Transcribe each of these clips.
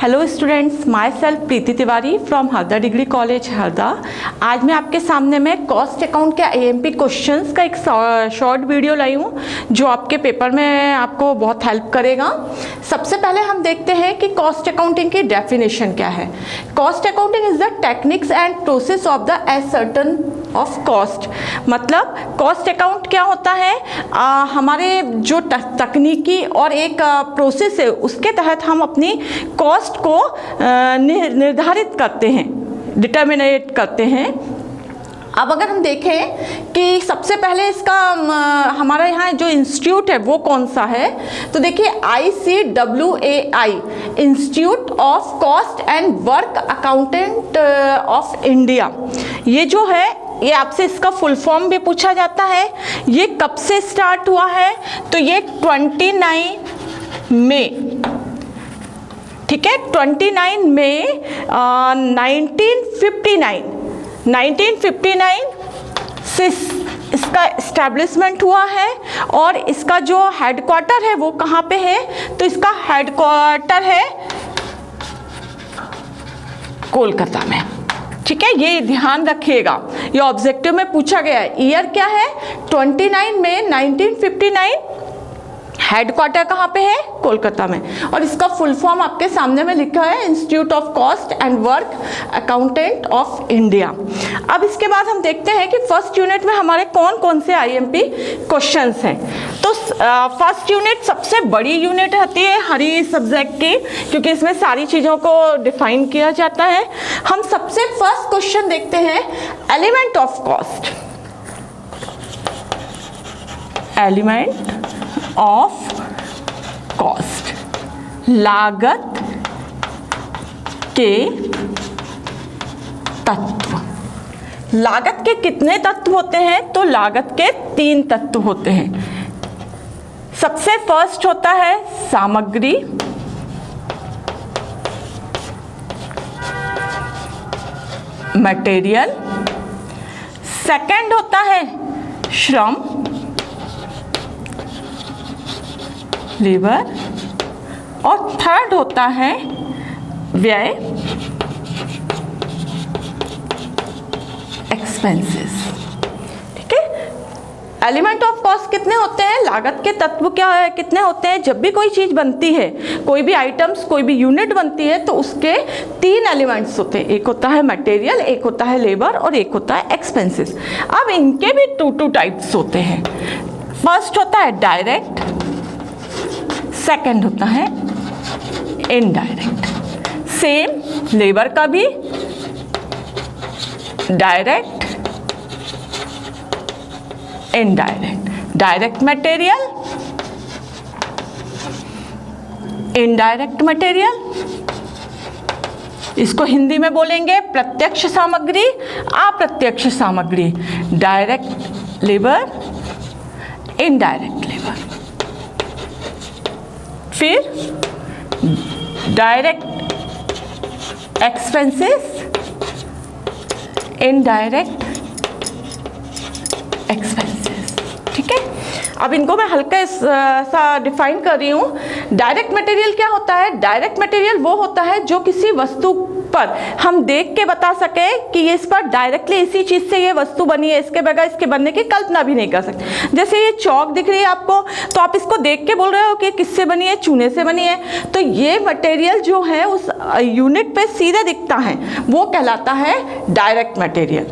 Hello students, my self Preeti Tiwari from Harda degree college Harda. आज मैं आपके सामने में कॉस्ट अकाउंट के आईएमपी क्वेश्चंस का एक शॉर्ट वीडियो लाई हूँ जो आपके पेपर में आपको बहुत हेल्प करेगा। सबसे पहले हम देखते हैं कि कॉस्ट अकाउंटिंग की डेफिनेशन क्या है। Cost accounting is the techniques and process of the ascertain of cost. मतलब कॉस्ट अकाउंट क्या होता है, हमारे जो तकनीकी और एक प्रोसेस है उसके तहत हम अपनी कॉस्ट को निर्धारित करते हैं, डिटर्मिनेट करते हैं। अब अगर हम देखें कि सबसे पहले इसका हमारा यहाँ जो इंस्टीट्यूट है वो कौन सा है, तो देखिए ICWAI, institute of cost and work accountant of India. ये जो है ये आपसे इसका फुल फॉर्म भी पूछा जाता है। ये कब से स्टार्ट हुआ है, तो ये 29 मई, ठीक है, 29 मई 1959 से इसका इस्टेब्लिशमेंट हुआ है। और इसका जो हेडक्वार्टर है वो कहाँ पे है, तो इसका हेडक्वार्टर है कोलकाता में, ठीक है। ये ध्यान रखिएगा, ये ऑब्जेक्टिव में पूछा गया है। ईयर क्या है, 29 मई 1959। हेडक्वार्टर कहाँ पे है, कोलकाता में। और इसका फुल फॉर्म आपके सामने में लिखा है, institute of cost and work accountant of India. अब इसके बाद हम देखते हैं कि फर्स्ट यूनिट में हमारे कौन कौन से आईएमपी क्वेश्चंस हैं। तो फर्स्ट यूनिट सबसे बड़ी यूनिट होती है हर सब्जेक्ट की, क्योंकि इसमें सारी चीज़ों को डिफाइन किया जाता है। हम सबसे फर्स्ट क्वेश्चन देखते हैं, element of cost. Element of cost, लागत के तत्व। लागत के कितने तत्व होते हैं, तो लागत के 3 तत्व होते हैं। सबसे फर्स्ट होता है सामग्री, मटेरियल। सेकंड होता है श्रम, लेबर। और थर्ड होता है व्यय, एक्सपेंसेस, ठीक है। एलिमेंट ऑफ कॉस्ट कितने होते हैं, लागत के तत्व क्या है, कितने होते हैं। जब भी कोई चीज़ बनती है, कोई भी आइटम्स, कोई भी यूनिट बनती है, तो उसके 3 एलिमेंट्स होते हैं। एक होता है मटेरियल, एक होता है लेबर और एक होता है एक्सपेंसेस। अब इनके भी 2 टाइप्स होते हैं। फर्स्ट होता है डायरेक्ट, सेकंड होता है इनडायरेक्ट। सेम लेबर का भी direct, indirect. Direct material, indirect material, इसको हिंदी में बोलेंगे प्रत्यक्ष सामग्री, अप्रत्यक्ष सामग्री। Direct labour, indirect labour. फिर डायरेक्ट एक्सपेंसेस, इनडायरेक्ट एक्सपेंसेस, ठीक है। अब इनको मैं हल्का सा डिफाइन कर रही हूँ। डायरेक्ट मटेरियल क्या होता है, डायरेक्ट मटेरियल वो होता है जो किसी वस्तु पर हम देख के बता सके कि ये इस पर डायरेक्टली इसी चीज़ से ये वस्तु बनी है, इसके बगैर इसके बनने की कल्पना भी नहीं कर सकते। जैसे ये चौक दिख रही है आपको, तो आप इसको देख के बोल रहे हो कि किससे बनी है, चूने से बनी है। तो ये मटेरियल जो है उस यूनिट पे सीधे दिखता है, वो कहलाता है डायरेक्ट मटेरियल।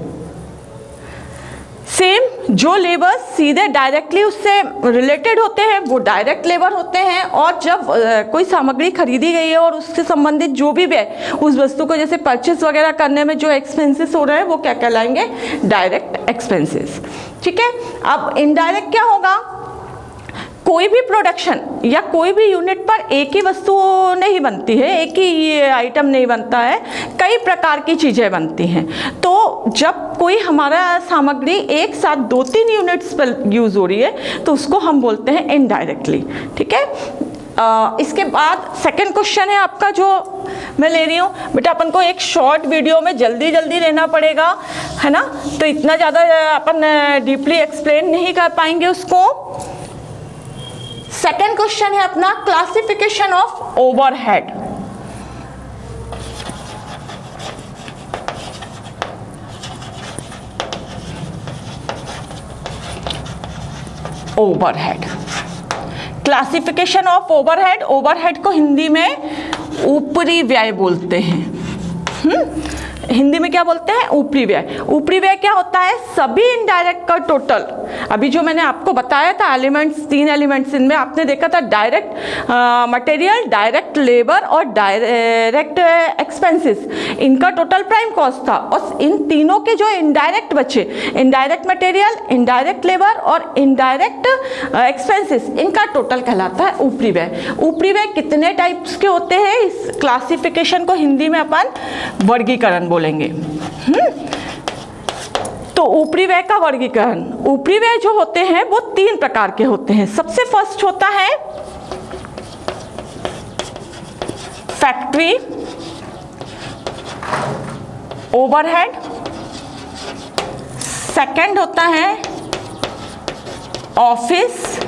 सेम जो लेबर सीधे डायरेक्टली उससे रिलेटेड होते हैं वो डायरेक्ट लेबर होते हैं। और जब कोई सामग्री खरीदी गई है और उससे संबंधित जो भी व्यय, उस वस्तु को जैसे परचेस वगैरह करने में जो एक्सपेंसेस हो रहे हैं वो क्या कहलाएंगे, डायरेक्ट एक्सपेंसेस, ठीक है। अब इनडायरेक्ट क्या होगा, कोई भी प्रोडक्शन या कोई भी यूनिट पर एक ही वस्तु नहीं बनती है, एक ही आइटम नहीं बनता है, कई प्रकार की चीज़ें बनती हैं। तो जब कोई हमारा सामग्री एक साथ 2-3 यूनिट्स पर यूज़ हो रही है तो उसको हम बोलते हैं इनडायरेक्टली, ठीक है। इसके बाद सेकंड क्वेश्चन है आपका जो मैं ले रही हूँ। बेटा अपन को एक शॉर्ट वीडियो में जल्दी लेना पड़ेगा, है ना, तो इतना ज़्यादा अपन डीपली एक्सप्लेन नहीं कर पाएंगे उसको। सेकेंड क्वेश्चन है अपना classification of overhead. Overhead. Classification of overhead, overhead को हिंदी में ऊपरी व्यय बोलते हैं। हिंदी में क्या बोलते हैं? ऊपरी व्यय। ऊपरी व्यय क्या होता है? सभी इनडायरेक्ट का टोटल। अभी जो मैंने आपको बताया था एलिमेंट्स, 3 एलिमेंट्स, इनमें आपने देखा था डायरेक्ट मटेरियल, डायरेक्ट लेबर और डायरेक्ट एक्सपेंसेस, इनका टोटल प्राइम कॉस्ट था। और इन तीनों के जो इनडायरेक्ट बचे, इनडायरेक्ट मटेरियल, इनडायरेक्ट लेबर और इनडायरेक्ट एक्सपेंसेस, इनका टोटल कहलाता है ऊपरी व्यय। ऊपरी व्यय कितने टाइप्स के होते हैं? इस क्लासिफिकेशन को हिंदी में अपन वर्गीकरण बोलेंगे। तो ऊपरी व्यय का वर्गीकरण, ऊपरी व्यय जो होते हैं वो 3 प्रकार के होते हैं। सबसे फर्स्ट होता है फैक्ट्री ओवरहेड, सेकंड होता है ऑफिस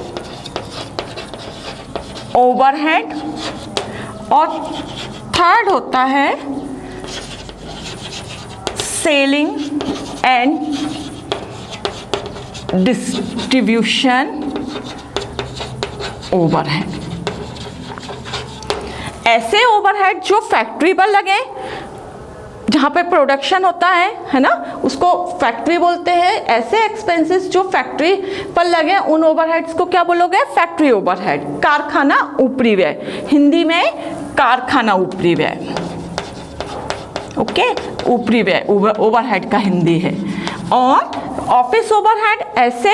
ओवरहेड और थर्ड होता है सेलिंग एंड डिस्ट्रीब्यूशन ओवरहेड। ऐसे ओवरहेड जो फैक्ट्री पर लगे, जहाँ पे प्रोडक्शन होता है ना, उसको फैक्ट्री बोलते हैं। ऐसे एक्सपेंसेस जो फैक्ट्री पर लगे, उन ओवरहेड्स को क्या बोलोगे? Factory overhead. कारखाना ऊपरी व्यय, हिंदी में कारखाना ऊपरी व्यय। ओके, ऊपरी व्यय ओवरहेड का हिंदी है। और ऑफिस ओवरहेड, ऐसे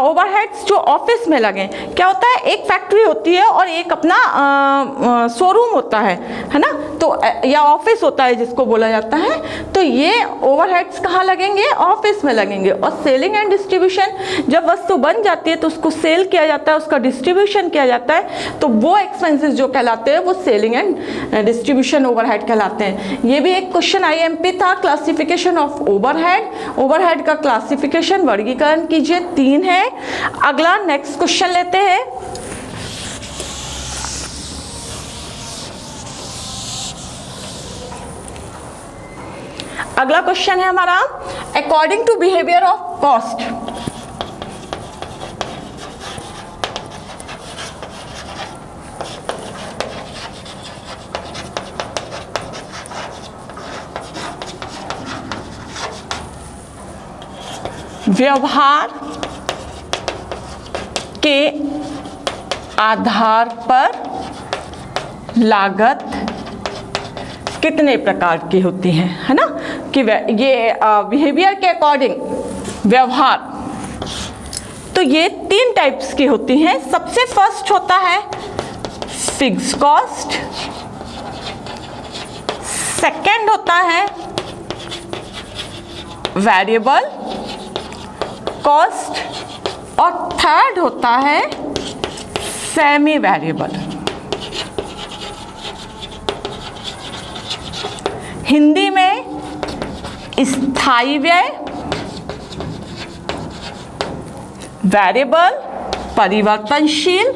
ओवरहेड्स जो ऑफिस में लगे। क्या होता है? एक फैक्ट्री होती है और एक अपना शोरूम होता है ना, तो या ऑफिस होता है जिसको बोला जाता है। तो ये ओवरहेड्स कहाँ लगेंगे? ऑफिस में लगेंगे। और सेलिंग एंड डिस्ट्रीब्यूशन, जब वस्तु बन जाती है तो उसको सेल किया जाता है, उसका डिस्ट्रीब्यूशन किया जाता है, तो वो एक्सपेंसेस जो कहलाते हैं वो सेलिंग एंड डिस्ट्रीब्यूशन ओवरहेड कहलाते हैं। ये भी एक क्वेश्चन IMP था, क्लासिफिकेशन ऑफ ओवरहेड। ओवरहेड का क्लासिफिकेशन, वर्गीकरण कीजिए, 3 है। अगला नेक्स्ट क्वेश्चन लेते हैं। अगला क्वेश्चन है हमारा according to behaviour of cost. व्यवहार के आधार पर लागत कितने प्रकार की होती है ना, कि ये बिहेवियर के अकॉर्डिंग व्यवहार, तो ये 3 टाइप्स की होती हैं। सबसे फर्स्ट होता है फिक्स कॉस्ट, सेकंड होता है वेरिएबल कॉस्ट और थर्ड होता है सेमी वेरिएबल। हिंदी में स्थायी व्यय, वेरिएबल परिवर्तनशील,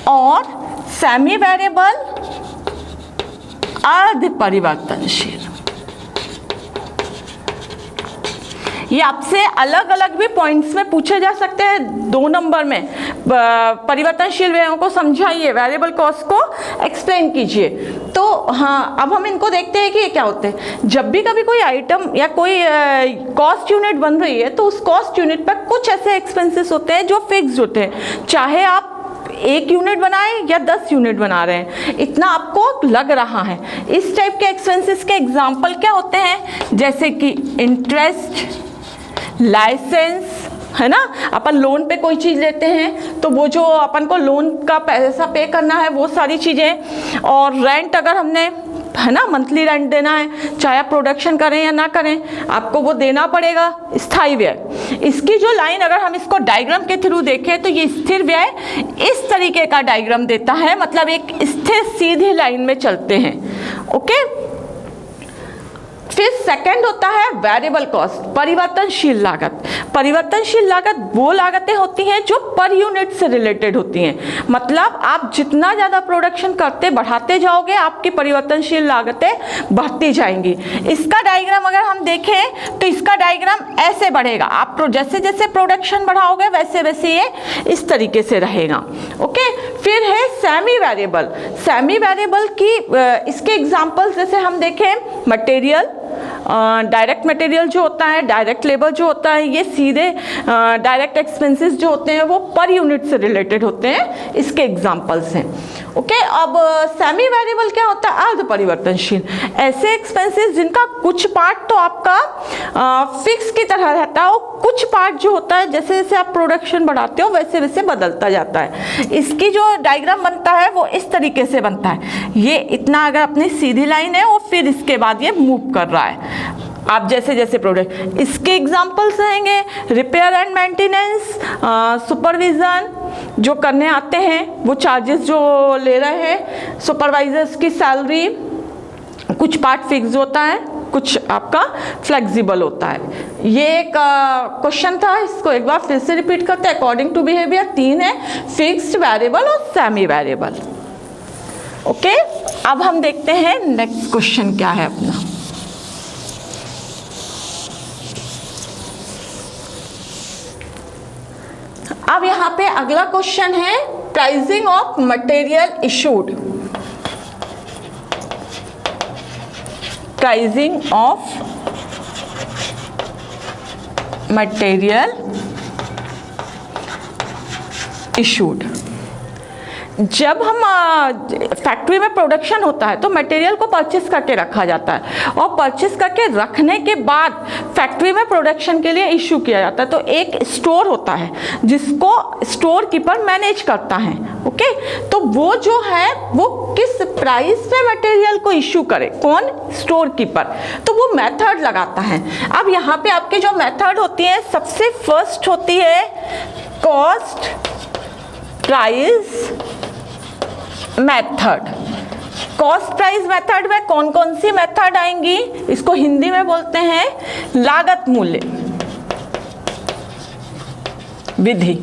और सेमी वेरिएबल अर्ध परिवर्तनशील। ये आपसे अलग अलग भी पॉइंट्स में पूछे जा सकते हैं। 2 नंबर में परिवर्तनशील व्ययों को समझाइए, वेरिएबल कॉस्ट को एक्सप्लेन कीजिए। तो हाँ, अब हम इनको देखते हैं कि ये क्या होते हैं। जब भी कभी कोई आइटम या कोई कॉस्ट यूनिट बन रही है, तो उस कॉस्ट यूनिट पर कुछ ऐसे एक्सपेंसेस होते हैं जो फिक्स्ड होते हैं। चाहे आप 1 यूनिट बनाए या 10 यूनिट बना रहे हैं, इतना आपको लग रहा है। इस टाइप के एक्सपेंसेस के एग्जाम्पल क्या होते हैं? जैसे कि इंटरेस्ट, लाइसेंस, है ना, अपन लोन पे कोई चीज़ लेते हैं तो वो जो अपन को लोन का पैसा पे करना है, वो सारी चीज़ें। और रेंट अगर हमने, है ना, मंथली रेंट देना है, चाहे आप प्रोडक्शन करें या ना करें, आपको वो देना पड़ेगा। स्थायी व्यय, इसकी जो लाइन अगर हम इसको डायग्राम के थ्रू देखें तो ये स्थिर व्यय इस तरीके का डायग्राम देता है, मतलब एक स्थिर सीधी लाइन में चलते हैं। ओके, फिर सेकंड होता है वेरिएबल कॉस्ट, परिवर्तनशील लागत। परिवर्तनशील लागत वो लागतें होती हैं जो पर यूनिट से रिलेटेड होती हैं, मतलब आप जितना ज़्यादा प्रोडक्शन करते बढ़ाते जाओगे आपकी परिवर्तनशील लागतें बढ़ती जाएंगी। इसका डायग्राम अगर हम देखें तो इसका डायग्राम ऐसे बढ़ेगा, आप जैसे जैसे प्रोडक्शन बढ़ाओगे वैसे वैसे ये इस तरीके से रहेगा। ओके, फिर है सेमी वेरिएबल। सेमी वेरिएबल की इसके एग्जांपल्स जैसे हम देखें, मटेरियल, डायरेक्ट मटेरियल जो होता है, डायरेक्ट लेबर जो होता है, ये सीधे डायरेक्ट एक्सपेंसेस जो होते हैं वो पर यूनिट से रिलेटेड होते हैं, इसके एग्जांपल्स हैं। ओके, अब सेमी वेरिएबल क्या होता है? अर्ध परिवर्तनशील, ऐसे एक्सपेंसेस जिनका कुछ पार्ट तो आपका फिक्स की तरह रहता है, और कुछ पार्ट जो होता है जैसे जैसे आप प्रोडक्शन बढ़ाते हो वैसे वैसे बदलता जाता है। इसकी जो डायग्राम बनता है वो इस तरीके से बनता है, ये इतना अगर अपनी सीधी लाइन है और फिर इसके बाद ये मूव कर रहा है, आप जैसे जैसे प्रोडक्ट। इसके एग्जांपल्स रहेंगे रिपेयर एंड मेंटेनेंस, सुपरविज़न जो करने आते हैं वो चार्जेस जो ले रहे हैं, सुपरवाइजर्स की सैलरी, कुछ पार्ट फिक्स होता है, कुछ आपका फ्लेक्सिबल होता है। ये एक क्वेश्चन था, इसको एक बार फिर से रिपीट करते हैं। अकॉर्डिंग टू बिहेवियर 3 है, फिक्स्ड, वेरिएबल और सेमी वेरिएबल। ओके, अब हम देखते हैं नेक्स्ट क्वेश्चन क्या है अपना। अब यहाँ पे अगला क्वेश्चन है pricing of material issued. Pricing of material issued. जब हम फैक्ट्री में प्रोडक्शन होता है तो मटेरियल को परचेस करके रखा जाता है, और परचेस करके रखने के बाद फैक्ट्री में प्रोडक्शन के लिए इशू किया जाता है। तो एक स्टोर होता है जिसको स्टोर कीपर मैनेज करता है। ओके, तो वो जो है वो किस प्राइस पे मटेरियल को इशू करे, कौन? Store keeper. तो वो मेथड लगाता है। अब यहाँ पे आपके जो मेथड होती है, सबसे फर्स्ट होती है cost price method. Cost price method में कौन कौन सी मेथड आएंगी? इसको हिंदी में बोलते हैं लागत मूल्य विधि।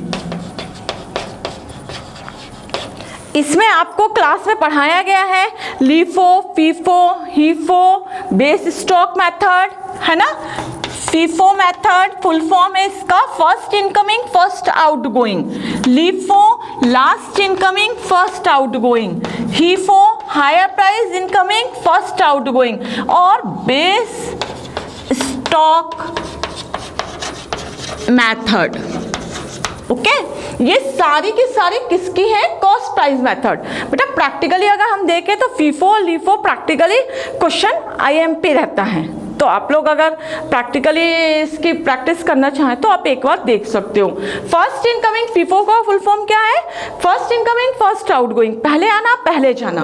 इसमें आपको क्लास में पढ़ाया गया है LIFO, FIFO, HIFO, base stock method, है ना। फीफो मेथड फुल फॉर्म है इसका first incoming first outgoing, LIFO last incoming first outgoing, HIFO higher price incoming first outgoing, और बेस स्टॉक मेथड। ओके, ये सारी की सारी किसकी है? Cost price method. बेटा प्रैक्टिकली अगर हम देखें तो फीफो और लीफो प्रैक्टिकली क्वेश्चन आईएमपी रहता है, तो आप लोग अगर प्रैक्टिकली इसकी प्रैक्टिस करना चाहें तो आप एक बार देख सकते हो। फर्स्ट इनकमिंग फीफो का फुल फॉर्म क्या है? फर्स्ट इनकमिंग फर्स्ट आउटगोइंग, पहले आना पहले जाना।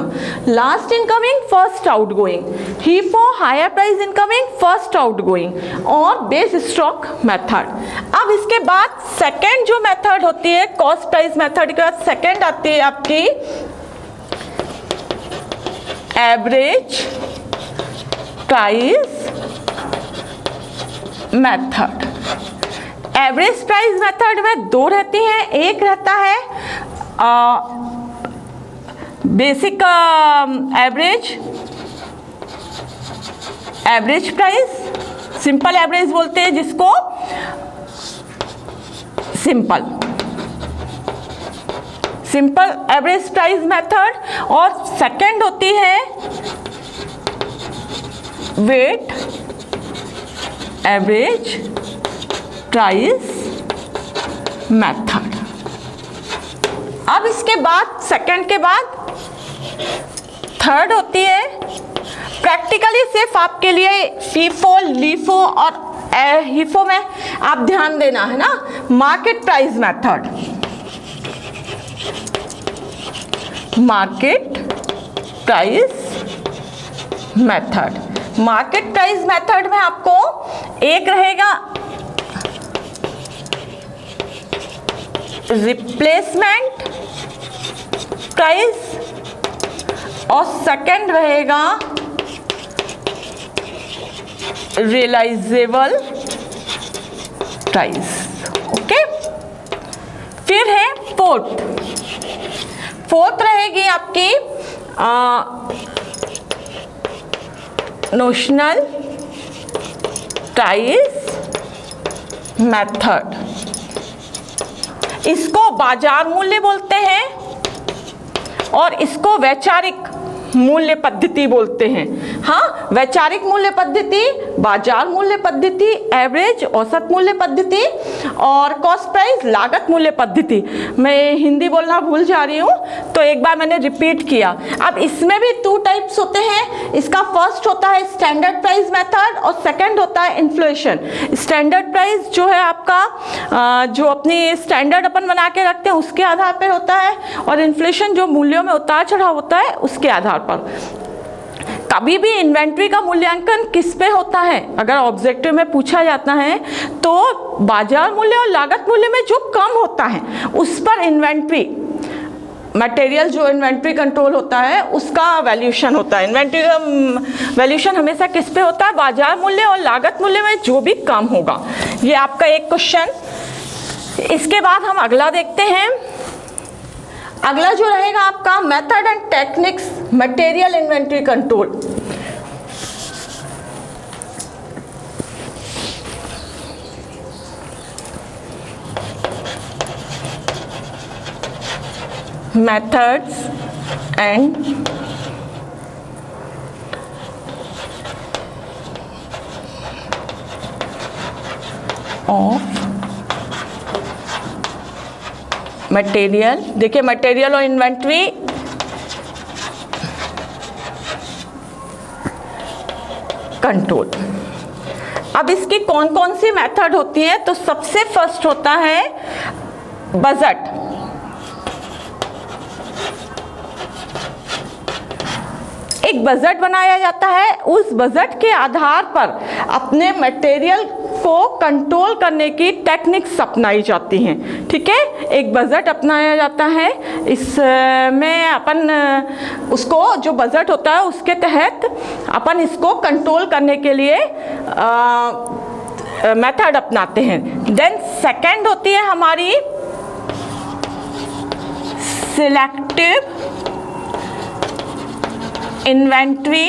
Last incoming first outgoing, HIFO higher price incoming first outgoing, और बेस स्टॉक मेथड। अब इसके बाद सेकेंड जो मेथड होती है कॉस्ट प्राइस मेथड के बाद सेकेंड आती है आपकी average price method. Average price method में दो रहती हैं, एक रहता है basic average price, simple average बोलते हैं जिसको, सिंपल एवरेज प्राइस मेथड। और सेकंड होती है वेट एवरेज प्राइस मेथड। अब इसके बाद सेकंड के बाद थर्ड होती है प्रैक्टिकली सिर्फ आपके लिए फीफो, लीफो और हीफो में आप ध्यान देना है ना, market price method. Market price method, market price method में आपको एक रहेगा रिप्लेसमेंट प्राइस और सेकंड रहेगा रियलाइजेबल प्राइस। ओके, फिर है फोर्थ रहेगी आपकी नोशनल प्राइस मेथड। इसको बाजार मूल्य बोलते हैं और इसको वैचारिक मूल्य पद्धति बोलते हैं। हाँ, वैचारिक मूल्य पद्धति, बाजार मूल्य पद्धति, एवरेज औसत मूल्य पद्धति और कॉस्ट प्राइस लागत मूल्य पद्धति। मैं हिंदी बोलना भूल जा रही हूँ तो एक बार मैंने रिपीट किया। अब इसमें भी 2 टाइप्स होते हैं। इसका फर्स्ट होता है स्टैंडर्ड प्राइस मेथड और सेकंड होता है इन्फ्लेशन। स्टैंडर्ड प्राइस जो है आपका जो अपनी स्टैंडर्ड अपन बना के रखते हैं उसके आधार पर होता है और इन्फ्लेशन जो मूल्यों में उतार चढ़ाव होता है उसके आधार पर। कभी भी इन्वेंट्री का मूल्यांकन किस पे होता है? अगर ऑब्जेक्टिव में पूछा जाता है तो बाजार मूल्य और लागत मूल्य में जो कम होता है उस पर इन्वेंट्री मटेरियल जो इन्वेंट्री कंट्रोल होता है उसका वैल्यूएशन होता है। इन्वेंट्री का वैल्यूएशन हमेशा किस पे होता है? बाजार मूल्य और लागत मूल्य में जो भी कम होगा। ये आपका एक क्वेश्चन। इसके बाद हम अगला देखते हैं। अगला जो रहेगा आपका method and techniques material inventory control. Methods end of material. देखिए, मटेरियल और इन्वेंट्री कंट्रोल। अब इसकी कौन कौन सी मेथड होती है? तो सबसे फर्स्ट होता है बजट। एक बजट बनाया जाता है, उस बजट के आधार पर अपने मटेरियल को कंट्रोल करने की टेक्निक्स अपनाई जाती हैं। ठीक है, एक बजट अपनाया जाता है, इसमें अपन उसको जो बजट होता है उसके तहत अपन इसको कंट्रोल करने के लिए मेथड अपनाते हैं। देन सेकंड होती है हमारी सिलेक्टिव इन्वेंट्री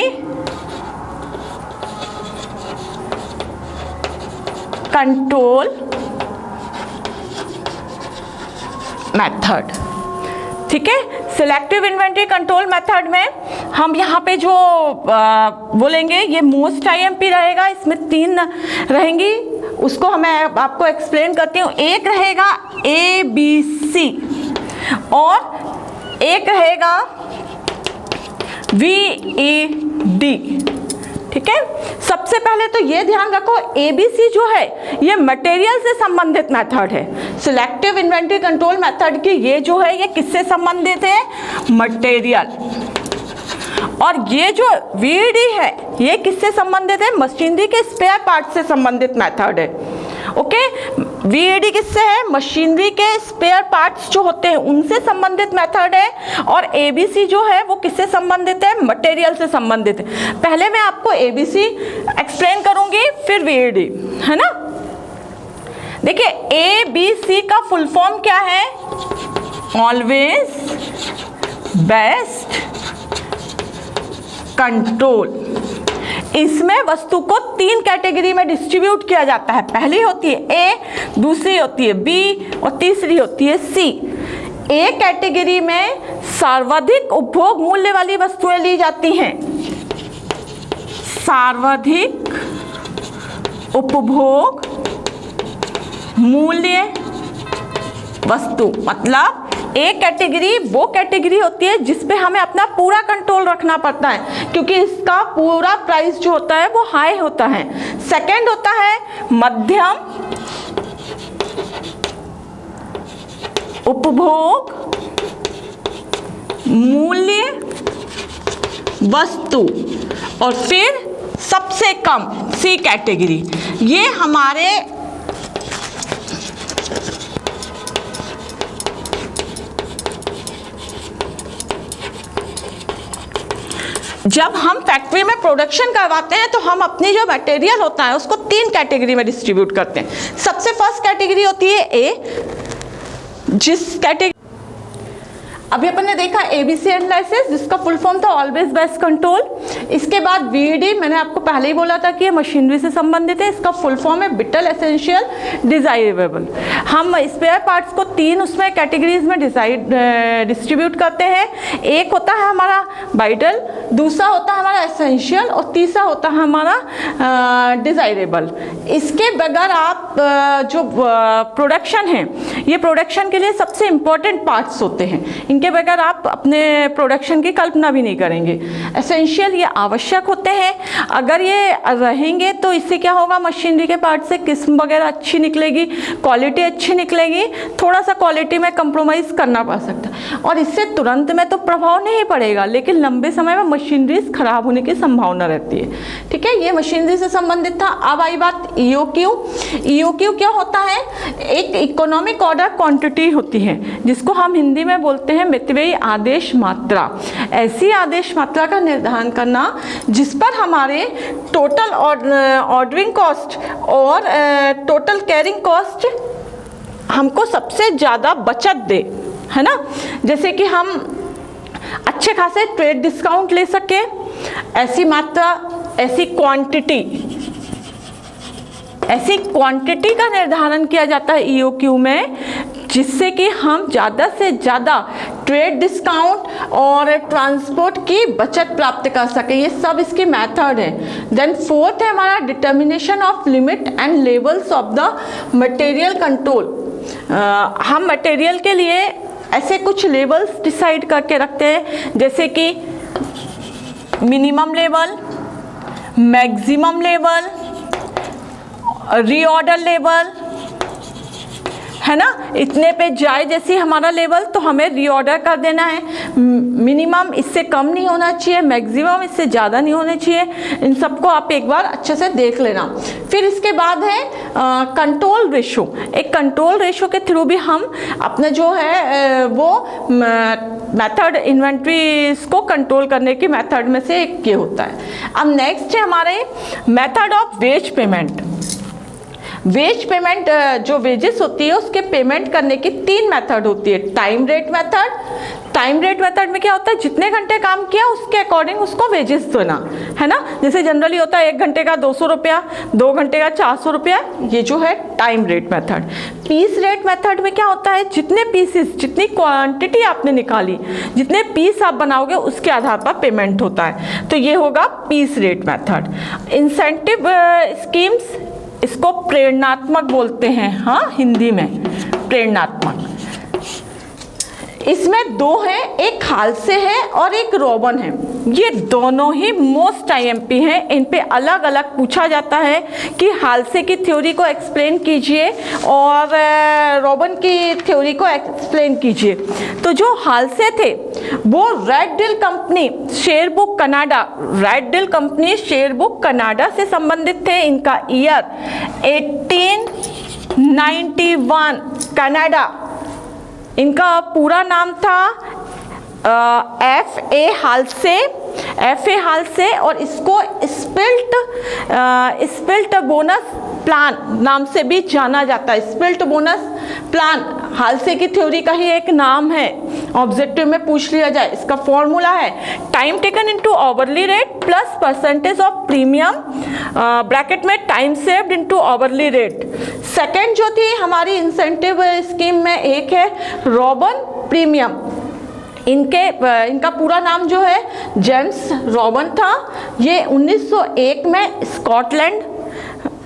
कंट्रोल मेथड। ठीक है, सिलेक्टिव इन्वेंट्री कंट्रोल मेथड में हम यहाँ पे जो बोलेंगे ये मोस्ट आईएमपी रहेगा। इसमें 3 रहेंगी, उसको मैं आपको एक्सप्लेन करती हूँ। एक रहेगा ABC और एक रहेगा VED। ठीक है, सबसे पहले तो ये ध्यान रखो ABC जो है ये मटेरियल से संबंधित मेथड है। सिलेक्टिव इन्वेंट्री कंट्रोल मेथड की ये जो है ये किससे संबंधित है? मटेरियल। और ये जो VED है ये किससे संबंधित है? मशीनरी के स्पेयर पार्ट से संबंधित मेथड है। ओके, VED किससे है? मशीनरी के स्पेयर पार्ट्स जो होते हैं उनसे संबंधित मेथड है। और ABC जो है वो किससे संबंधित है? मटेरियल से संबंधित है। पहले मैं आपको ABC एक्सप्लेन करूंगी फिर VED, है ना। देखिए, ABC का फुल फॉर्म क्या है? Always best control. इसमें वस्तु को 3 कैटेगरी में डिस्ट्रीब्यूट किया जाता है। पहली होती है A, दूसरी होती है B और तीसरी होती है C। A कैटेगरी में सर्वाधिक उपभोग मूल्य वाली वस्तुएं ली जाती हैं। सर्वाधिक उपभोग मूल्य वस्तु मतलब एक कैटेगरी वो कैटेगरी होती है जिस पे हमें अपना पूरा कंट्रोल रखना पड़ता है क्योंकि इसका पूरा प्राइस जो होता है वो हाई होता है। सेकंड होता है मध्यम उपभोग मूल्य वस्तु और फिर सबसे कम सी कैटेगरी। ये हमारे जब हम फैक्ट्री में प्रोडक्शन करवाते हैं तो हम अपनी जो मटेरियल होता है उसको 3 कैटेगरी में डिस्ट्रीब्यूट करते हैं। सबसे फर्स्ट कैटेगरी होती है ए, जिस कैटेगरी अभी अपन ने देखा ABC एनालिसिस, जिसका फुल फॉर्म था ऑलवेज बेस्ट कंट्रोल। इसके बाद VED, मैंने आपको पहले ही बोला था कि ये मशीनरी से संबंधित है, इसका फुल फॉर्म है विटल, एसेंशियल, डिजायरेबल। हम स्पेयर पार्ट्स को 3 उसमें कैटेगरीज में डिस्ट्रीब्यूट करते हैं। एक होता है हमारा वाइटल, दूसरा होता है हमारा एसेंशियल और तीसरा होता है हमारा डिजायरेबल। इसके बगैर आप जो प्रोडक्शन है, ये प्रोडक्शन के लिए सबसे इम्पोर्टेंट पार्ट्स होते हैं, इनके बगैर आप अपने प्रोडक्शन की कल्पना भी नहीं करेंगे। एसेंशियल, ये आवश्यक होते हैं, अगर ये रहेंगे तो इससे क्या होगा, मशीनरी के पार्ट से किस्म वगैरह अच्छी निकलेगी, क्वालिटी अच्छी निकलेगी। थोड़ा सा क्वालिटी में कंप्रोमाइज़ करना पड़ सकता है और इससे तुरंत में तो प्रभाव नहीं पड़ेगा, लेकिन लंबे समय में मशीनरीज खराब होने की संभावना रहती है। ठीक है, ये मशीनरी से संबंधित था। अब आई बात EOQ। EOQ क्या होता है, एक इकोनॉमिक ऑर्डर क्वांटिटी होती है, जिसको हम हिंदी में बोलते हैं मितव्ययी आदेश मात्रा। ऐसी आदेश मात्रा का निर्धारण करना जिस पर हमारे टोटल ऑर्डरिंग कॉस्ट और टोटल कैरिंग कॉस्ट हमको सबसे ज़्यादा बचत दे, है ना। जैसे कि हम अच्छे खासे ट्रेड डिस्काउंट ले सके, ऐसी मात्रा, ऐसी क्वांटिटी का निर्धारण किया जाता है EOQ में, जिससे कि हम ज़्यादा से ज़्यादा ट्रेड डिस्काउंट और ट्रांसपोर्ट की बचत प्राप्त कर सकें। ये सब इसके मेथड है। देन फोर्थ है हमारा determination of limit and levels of the material control. हम मटेरियल के लिए ऐसे कुछ लेवल्स डिसाइड करके रखते हैं, जैसे कि minimum level, maximum level, reorder level, है ना। इतने पे जाए जैसे हमारा लेवल तो हमें रीऑर्डर कर देना है। मिनिमम इससे कम नहीं होना चाहिए, मैक्सिमम इससे ज़्यादा नहीं होने चाहिए। इन सबको आप एक बार अच्छे से देख लेना। फिर इसके बाद है कंट्रोल रेशो। एक कंट्रोल रेशो के थ्रू भी हम अपने जो है वो मेथड, इन्वेंट्रीज को कंट्रोल करने की मेथड में से एक ये होता है। अब नेक्स्ट है हमारे method of wage payment. Wage payment, जो वेजेस होती है उसके पेमेंट करने की 3 मेथड होती है। Time rate method. Time rate method में क्या होता है, जितने घंटे काम किया उसके अकॉर्डिंग उसको वेजेस देना, है ना। जैसे जनरली होता है 1 घंटे का 200 रुपया, 2 घंटे का 400 रुपया, ये जो है time rate method. Piece rate method में क्या होता है, जितने पीसेस, जितनी क्वांटिटी आपने निकाली, जितने पीस आप बनाओगे उसके आधार पर पेमेंट होता है, तो ये होगा piece rate method. Incentive schemes, इसको प्रेरणात्मक बोलते हैं, हाँ हिंदी में प्रेरणात्मक। इसमें 2 हैं, एक हालसे है और एक रोबन है। ये दोनों ही मोस्ट IMP हैं। इन पे अलग अलग पूछा जाता है कि हालसे की थ्योरी को एक्सप्लेन कीजिए और रोबन की थ्योरी को एक्सप्लेन कीजिए। तो जो हालसे थे वो रेड डील कंपनी शेयरबुक कनाडा, रेड डील कंपनी शेयरबुक कनाडा से संबंधित थे। इनका ईयर 1891, कनाडा। इनका पूरा नाम था FA हालसे और इसको स्पिल्ट बोनस प्लान नाम से भी जाना जाता है। स्पिल्ट बोनस प्लान हालसे की थ्योरी का ही एक नाम है, ऑब्जेक्टिव में पूछ लिया जाए। इसका फॉर्मूला है time taken into hourly rate plus percentage of premium, bracket में time saved into hourly rate. Second जो थी हमारी इंसेंटिव स्कीम में एक है रॉबन प्रीमियम। इनका पूरा नाम जो है जेम्स रॉबन था। ये 1901 में स्कॉटलैंड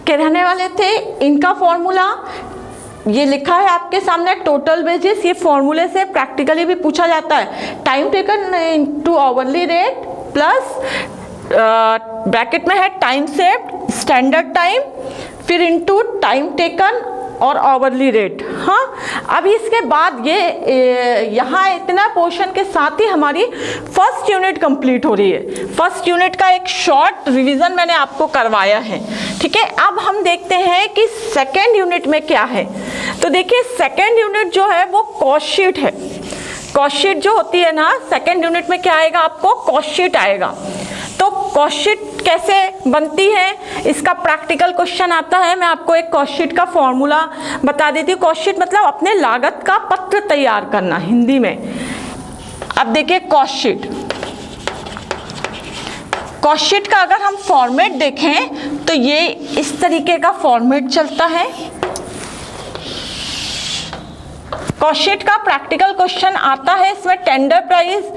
के रहने वाले थे। इनका फॉर्मूला ये लिखा है आपके सामने, टोटल वेजेस। ये फॉर्मूले से प्रैक्टिकली भी पूछा जाता है, time taken into hourly rate plus bracket में है टाइम सेव्ड, स्टैंडर्ड टाइम, फिर इनटू टाइम टेकन और आवरली रेट। हाँ, अब इसके बाद ये यहाँ इतना पोर्शन के साथ ही हमारी फर्स्ट यूनिट कंप्लीट हो रही है। फर्स्ट यूनिट का एक शॉर्ट रिवीजन मैंने आपको करवाया है, ठीक है। अब हम देखते हैं कि सेकेंड यूनिट में क्या है। तो देखिए सेकेंड यूनिट जो है वो कॉस्ट शीट है। कॉस्ट शीट जो होती है ना, सेकेंड यूनिट में क्या आएगा आपको, कॉस्ट शीट आएगा। कॉस्ट शीट कैसे बनती है इसका प्रैक्टिकल क्वेश्चन आता है। मैं आपको एक कॉस्ट शीट का फॉर्मूला बता देती हूँ। कॉस्ट शीट मतलब अपने लागत का पत्र तैयार करना हिंदी में। अब देखिए कॉस्ट शीट, कॉस्ट शीट का अगर हम फॉर्मेट देखें तो ये इस तरीके का फॉर्मेट चलता है। कॉस्ट शीट का प्रैक्टिकल क्वेश्चन आता है, इसमें टेंडर प्राइस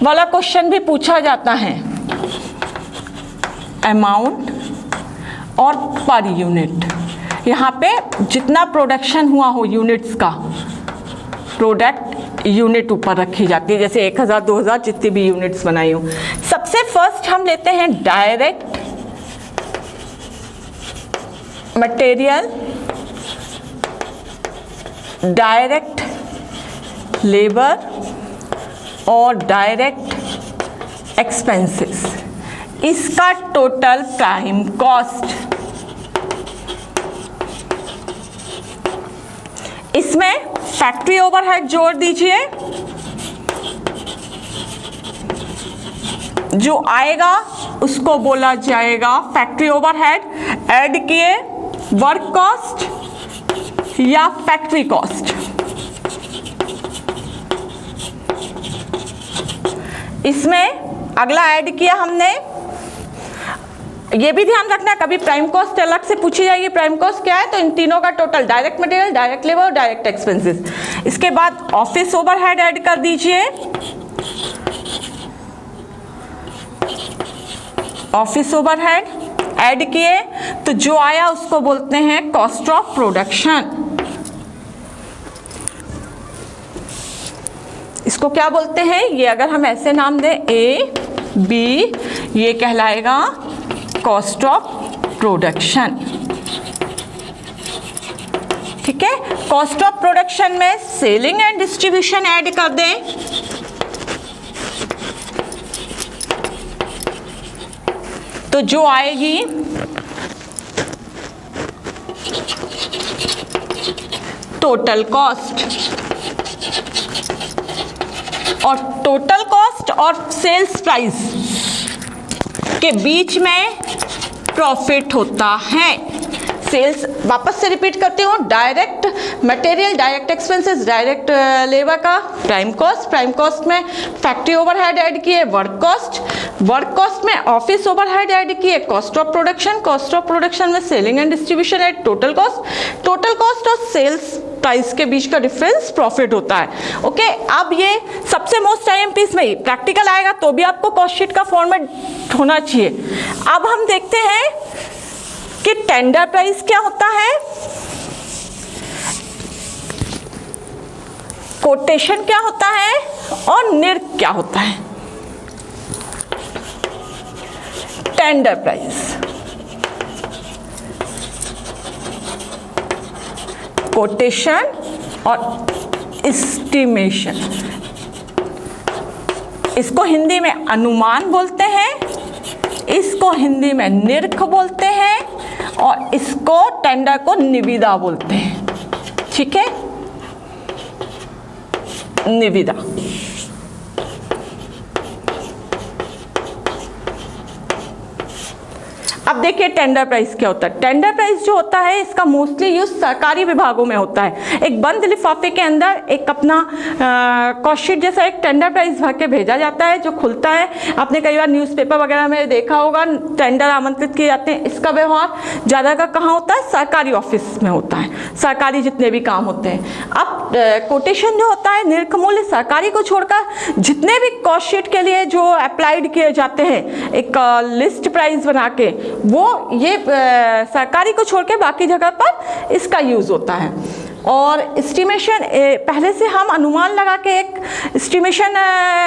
वाला क्वेश्चन भी पूछा जाता है, अमाउंट और पर यूनिट। यहाँ पे जितना प्रोडक्शन हुआ हो यूनिट्स का, प्रोडक्ट यूनिट ऊपर रखी जाती है, जैसे 1000 2000 जितनी भी यूनिट्स बनाई हो। सबसे फर्स्ट हम लेते हैं डायरेक्ट मटेरियल, डायरेक्ट लेबर और डायरेक्ट एक्सपेंसेस। इसका टोटल प्राइम कॉस्ट, इसमें फैक्ट्री ओवरहेड जोड़ दीजिए, जो आएगा उसको बोला जाएगा फैक्ट्री ओवरहेड। ऐड किए वर्क कॉस्ट या फैक्ट्री कॉस्ट। इसमें अगला ऐड किया हमने, ये भी ध्यान रखना कभी प्राइम कॉस्ट अलग से पूछी जाएगी, प्राइम कॉस्ट क्या है, तो इन तीनों का total direct material, direct labour और डायरेक्ट एक्सपेंसेस। इसके बाद ऑफिस ओवरहेड ऐड कर दीजिए, ऑफिस ओवरहेड ऐड किए तो जो आया उसको बोलते हैं कॉस्ट ऑफ प्रोडक्शन। इसको क्या बोलते हैं, ये अगर हम ऐसे नाम दें ए बी, ये कहलाएगा कॉस्ट ऑफ प्रोडक्शन। ठीक है, कॉस्ट ऑफ प्रोडक्शन में सेलिंग एंड डिस्ट्रीब्यूशन ऐड कर दें, तो जो आएगी टोटल कॉस्ट। और टोटल कॉस्ट और सेल्स प्राइस के बीच में प्रॉफिट होता है। सेल्स, वापस से रिपीट करती हूँ, direct material, direct expenses, direct labour का प्राइम कॉस्ट, प्राइम कॉस्ट में फैक्ट्री ओवरहेड ऐड किए वर्क कॉस्ट, वर्क कॉस्ट में ऑफिस ओवरहेड ऐड किए cost of production, cost of production में selling and distribution add total cost, total cost और sales price के बीच का डिफरेंस प्रॉफिट होता है। ओके, अब ये सबसे मोस्ट आईएमपीस में प्रैक्टिकल आएगा तो भी आपको कॉस्ट शीट का फॉर्मेट होना चाहिए। अब हम देखते हैं कि टेंडर प्राइस क्या होता है, कोटेशन क्या होता है और निर्क क्या होता है। टेंडर प्राइस, कोटेशन और एस्टिमेशन, इसको हिंदी में अनुमान बोलते हैं, इसको हिंदी में निर्ख बोलते हैं और इसको टेंडर को निविदा बोलते हैं। ठीक है, निविदा। अब देखिए टेंडर प्राइस क्या होता है। टेंडर प्राइस जो होता है इसका मोस्टली यूज सरकारी विभागों में होता है। एक बंद लिफाफे के अंदर एक अपना कॉस्ट शीट जैसा एक टेंडर प्राइस भर के भेजा जाता है जो खुलता है। आपने कई बार न्यूज़पेपर वगैरह में देखा होगा, टेंडर आमंत्रित किए जाते हैं। इसका व्यवहार ज़्यादा का कहाँ होता है, सरकारी ऑफिस में होता है, सरकारी जितने भी काम होते हैं। अब कोटेशन जो होता है, निर्ख मूल्य, सरकारी को छोड़कर जितने भी कॉस्ट शीट के लिए जो अप्लाइड किए जाते हैं एक लिस्ट प्राइस बना के, वो ये सरकारी को छोड़ के बाकी जगह पर इसका यूज़ होता है। और एस्टिमेशन, पहले से हम अनुमान लगा के एक एस्टिमेशन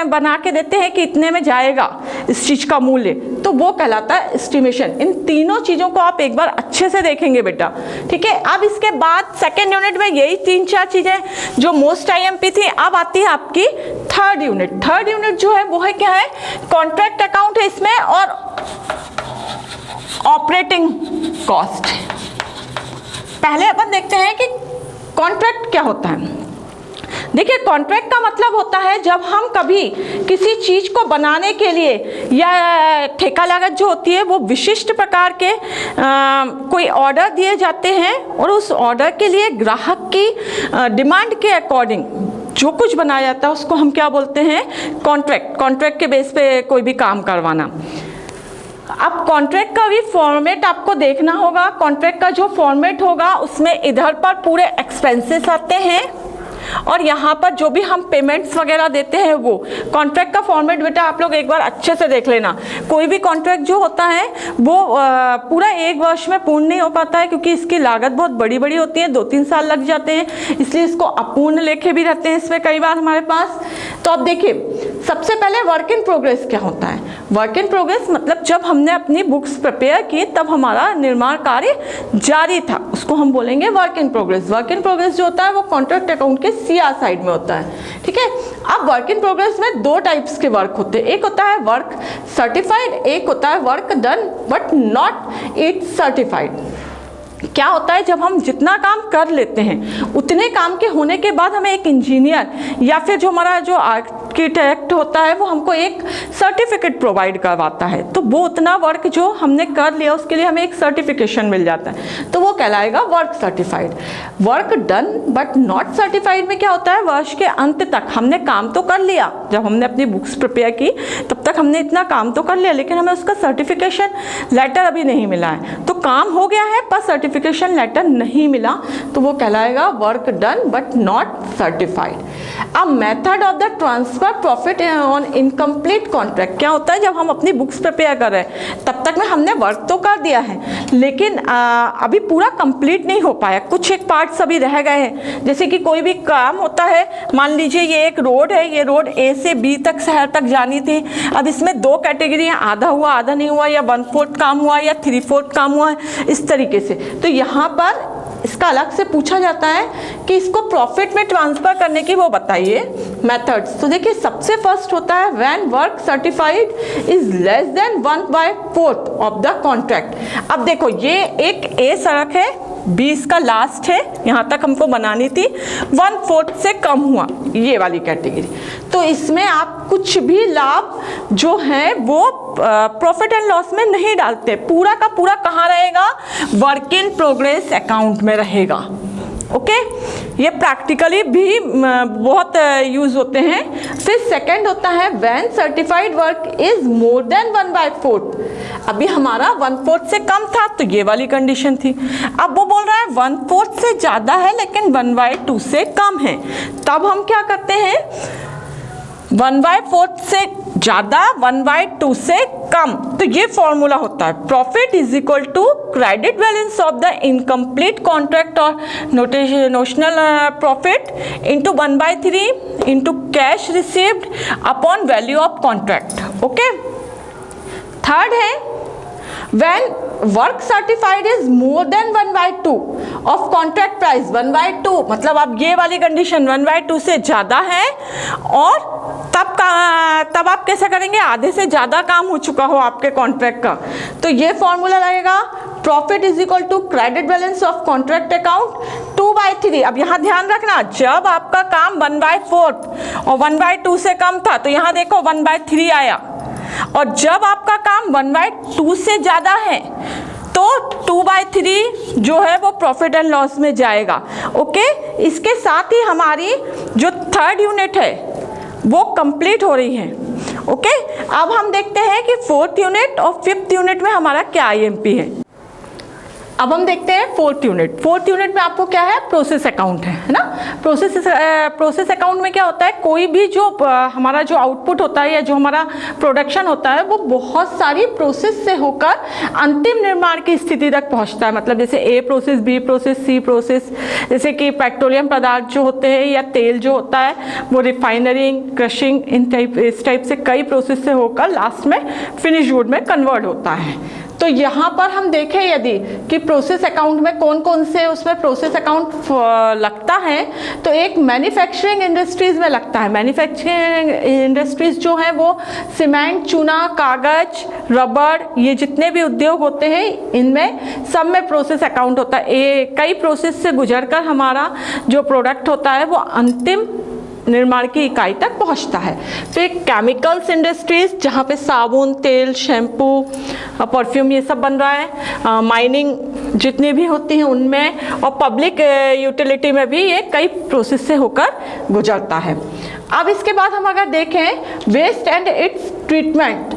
बना के देते हैं कि इतने में जाएगा इस चीज़ का मूल्य, तो वो कहलाता है एस्टिमेशन। इन तीनों चीज़ों को आप एक बार अच्छे से देखेंगे बेटा। ठीक है, अब इसके बाद सेकेंड यूनिट में यही 3-4 चीज़ें जो मोस्ट आईएमपी थी। अब आती है आपकी थर्ड यूनिट। थर्ड यूनिट जो है वो है क्या है, कॉन्ट्रैक्ट अकाउंट है इसमें और ऑपरेटिंग कॉस्ट। पहले अपन देखते हैं कि कॉन्ट्रैक्ट क्या होता है। देखिए कॉन्ट्रैक्ट का मतलब होता है जब हम कभी किसी चीज़ को बनाने के लिए या ठेका लागत जो होती है वो विशिष्ट प्रकार के कोई ऑर्डर दिए जाते हैं और उस ऑर्डर के लिए ग्राहक की डिमांड के अकॉर्डिंग जो कुछ बनाया जाता है उसको हम क्या बोलते हैं, कॉन्ट्रैक्ट। कॉन्ट्रैक्ट के बेस पे कोई भी काम करवाना। अब कॉन्ट्रैक्ट का भी फॉर्मेट आपको देखना होगा। कॉन्ट्रैक्ट का जो फॉर्मेट होगा उसमें इधर पर पूरे एक्सपेंसेस आते हैं और यहाँ पर जो भी हम पेमेंट्स वगैरह देते हैं वो। कॉन्ट्रैक्ट का फॉर्मेट बेटा आप लोग एक बार अच्छे से देख लेना। कोई भी कॉन्ट्रैक्ट जो होता है वो पूरा एक वर्ष में पूर्ण नहीं हो पाता है क्योंकि इसकी लागत बहुत बड़ी बड़ी होती है, 2-3 साल लग जाते हैं, इसलिए इसको अपूर्ण लेखे भी रहते हैं इसमें कई बार हमारे पास। तो अब देखिए सबसे पहले वर्क इन प्रोग्रेस क्या होता है। वर्क इन प्रोग्रेस मतलब जब हमने अपनी बुक्स प्रिपेयर की तब हमारा निर्माण कार्य जारी था, उसको हम बोलेंगे work in progress. Work in progress जो होता है वो कॉन्ट्रैक्ट अकाउंट के सीआर साइड में होता है, ठीक है। अब वर्क इन प्रोग्रेस में 2 टाइप्स के वर्क होते हैं, एक होता है वर्क सर्टिफाइड, एक होता है work done but not it certified. क्या होता है जब हम जितना काम कर लेते हैं उतने काम के होने के बाद हमें एक इंजीनियर या फिर जो हमारा जो आर्किटेक्ट होता है वो हमको एक सर्टिफिकेट प्रोवाइड करवाता है, तो वो उतना वर्क जो हमने कर लिया उसके लिए हमें एक सर्टिफिकेशन मिल जाता है, तो वो कहलाएगा work certified. Work done but not certified में क्या होता है, वर्ष के अंत तक हमने काम तो कर लिया, जब हमने अपनी बुक्स प्रिपेयर की तब तक हमने इतना काम तो कर लिया लेकिन हमें उसका सर्टिफिकेशन लेटर अभी नहीं मिला है, तो काम हो गया है पर सर्टिफिकेशन लेटर नहीं मिला, तो वो कहलाएगा work done but not certified. अब method of the transfer profit on incomplete contract क्या होता है, जब हम अपनी बुक्स प्रिपेयर कर रहे हैं तब तक में हमने वर्क तो कर दिया है लेकिन अभी पूरा कंप्लीट नहीं हो पाया, कुछ एक पार्ट्स अभी रह गए हैं। जैसे कि कोई भी काम होता है, मान लीजिए ये एक रोड है, ये रोड ए से बी तक शहर तक जानी थी, अब इसमें 2 कैटेगरी हैं, आधा हुआ आधा नहीं हुआ, या 1/4 काम हुआ या 3/4 काम हुआ है, इस तरीके से। तो यहाँ पर इसका अलग से पूछा जाता है कि इसको प्रॉफिट में ट्रांसफर करने की वो बताइए मेथड्स। तो देखिए सबसे फर्स्ट होता है when work certified is less than 1/4 of the contract. अब देखो ये एक ए सड़क है, 20 का लास्ट है, यहाँ तक हमको बनानी थी, 1/4 से कम हुआ ये वाली कैटेगरी, तो इसमें आप कुछ भी लाभ जो है वो प्रॉफिट एंड लॉस में नहीं डालते, पूरा का पूरा कहाँ रहेगा, वर्क इन प्रोग्रेस अकाउंट में रहेगा। ओके, ये प्रैक्टिकली भी बहुत यूज होते हैं। फिर सेकंड होता है when certified work is more than 1/4। अभी हमारा 1/4 से कम था तो ये वाली कंडीशन थी, अब वो बोल रहा है 1/4 से ज़्यादा है लेकिन 1/2 से कम है, तब हम क्या करते हैं, 1/4 से ज़्यादा 1/2 से कम, तो ये फॉर्मूला होता है profit is equal to credit balance of the incomplete contract और notional profit into 1/3 into cash received upon value of contract. Okay, third है when work certified is more than 1/2 of contract price। 1/2 मतलब अब ये वाली condition 1/2 से ज़्यादा है और तब आप कैसे करेंगे, आधे से ज़्यादा काम हो चुका हो आपके कॉन्ट्रैक्ट का, तो ये फॉर्मूला लगेगा profit is equal to credit balance of contract account 2/3। अब यहाँ ध्यान रखना, जब आपका काम 1/4 और 1/2 से कम था तो यहाँ देखो 1/3 आया, और जब आपका काम 1/2 से ज़्यादा है तो 2/3 जो है वो प्रॉफिट एंड लॉस में जाएगा। ओके, इसके साथ ही हमारी जो थर्ड यूनिट है वो कंप्लीट हो रही है। ओके, अब हम देखते हैं कि 4th यूनिट और 5th यूनिट में हमारा क्या आईएमपी है। अब हम देखते हैं 4th यूनिट। 4th यूनिट में आपको क्या है, प्रोसेस अकाउंट है ना। प्रोसेस अकाउंट में क्या होता है, कोई भी जो हमारा जो आउटपुट होता है या जो हमारा प्रोडक्शन होता है वो बहुत सारी प्रोसेस से होकर अंतिम निर्माण की स्थिति तक पहुंचता है। मतलब जैसे A process, B process, C process, जैसे कि पेट्रोलियम पदार्थ जो होते हैं या तेल जो होता है वो रिफाइनरिंग, क्रशिंग, इस टाइप से कई प्रोसेस से होकर लास्ट में फिनिश गुड में कन्वर्ट होता है। तो यहाँ पर हम देखें यदि कि प्रोसेस अकाउंट में कौन कौन से उसमें प्रोसेस अकाउंट लगता है, तो एक मैन्युफैक्चरिंग इंडस्ट्रीज़ में लगता है। मैन्युफैक्चरिंग इंडस्ट्रीज़ जो हैं वो सीमेंट, चूना, कागज, रबड़, ये जितने भी उद्योग होते हैं इनमें सब में प्रोसेस अकाउंट होता है। कई प्रोसेस से गुजरकर हमारा जो प्रोडक्ट होता है वो अंतिम निर्माण की इकाई तक पहुंचता है। फिर केमिकल्स इंडस्ट्रीज, जहाँ पे साबुन, तेल, शैम्पू, परफ्यूम ये सब बन रहा है। माइनिंग जितनी भी होती हैं उनमें, और पब्लिक यूटिलिटी में भी ये कई प्रोसेस से होकर गुजरता है। अब इसके बाद हम अगर देखें वेस्ट एंड इट्स ट्रीटमेंट,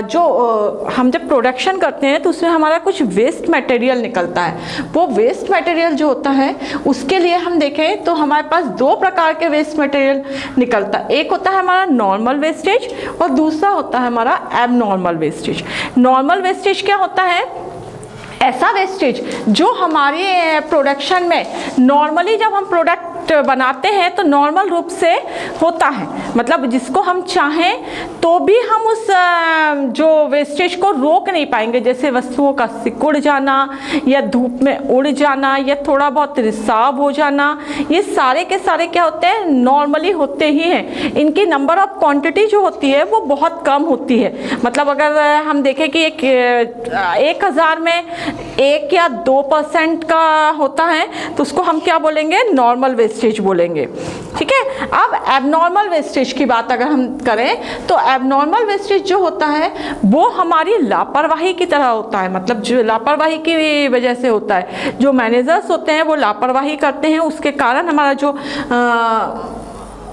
जो हम जब प्रोडक्शन करते हैं तो उसमें हमारा कुछ वेस्ट मटेरियल निकलता है। वो वेस्ट मटेरियल जो होता है उसके लिए हम देखें तो हमारे पास दो प्रकार के वेस्ट मटेरियल निकलता है। एक होता है हमारा नॉर्मल वेस्टेज और दूसरा होता है हमारा एबनॉर्मल वेस्टेज। नॉर्मल वेस्टेज क्या होता है? ऐसा वेस्टेज जो हमारे प्रोडक्शन में नॉर्मली जब हम प्रोडक्ट बनाते हैं तो नॉर्मल रूप से होता है, मतलब जिसको हम चाहें तो भी हम उस जो वेस्टेज को रोक नहीं पाएंगे, जैसे वस्तुओं का सिकुड़ जाना या धूप में उड़ जाना या थोड़ा बहुत रिसाव हो जाना, ये सारे के सारे क्या होते हैं? नॉर्मली होते ही हैं। इनकी नंबर ऑफ क्वांटिटी जो होती है वो बहुत कम होती है। मतलब अगर हम देखें कि 1000 में 1 या 2% का होता है तो उसको हम क्या बोलेंगे? नॉर्मल वेस्टेज बोलेंगे। ठीक है। अब एबनॉर्मल वेस्टेज की बात अगर हम करें तो एबनॉर्मल वेस्टेज जो होता है वो हमारी लापरवाही की तरह होता है, मतलब जो लापरवाही की वजह से होता है। जो मैनेजर्स होते हैं वो लापरवाही करते हैं, उसके कारण हमारा जो